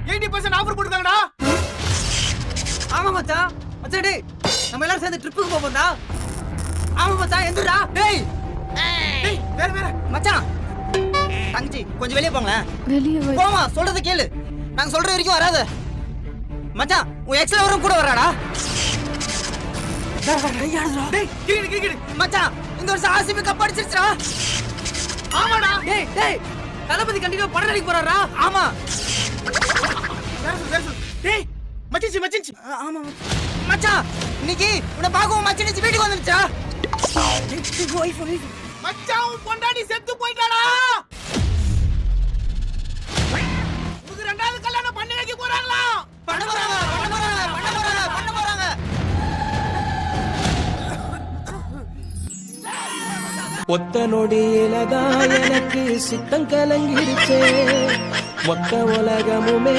80% offer போட்டுருக்காங்கடா. ஆமா மச்சான். மச்சான் டேய், நம்ம எல்லாரும் சேர்ந்து ட்ரிப்புக்கு போவோம்டா. ஆமா மச்சான், எந்துடா. டேய் டேய் வேற வேற மச்சான், தங்கச்சி கொஞ்சம் வெளியே போங்களேன். வெளியே போமா, சொல்றது கேளு. நாங்க சொல்ற வரைக்கும் வராத. மச்சான், உன் எக்ஸ்ல வரும் கூட வராடா. டேய் கிரிக்கெட் மச்சான், இந்த வருஷம் ஆர்சிபி கப் அடிச்சிருச்சுடா. ஆமாடா. டேய் டேய், தளபதி கண்டிப்பா படம் நடிக்க போறாரா? ஆமா. வேற சொல்லு. டேய் மச்சிச்சு. ஆமா மச்சான், இன்னைக்கு உன்னை பார்க்கவும் மச்சினிச்சு வீட்டுக்கு வந்துருச்சா? மச்சான் உன் பொண்டாட்டி செத்து போயிட்டாடா. உனக்கு ரெண்டாவது கல்யாணம் பண்ணி வைக்க போறாங்களா? பண்ண போறாங்க. ஒத்த நொடியிலதான் எனக்கு சித்தம் கலங்கிடுச்சே, மொத்த உலகமுமே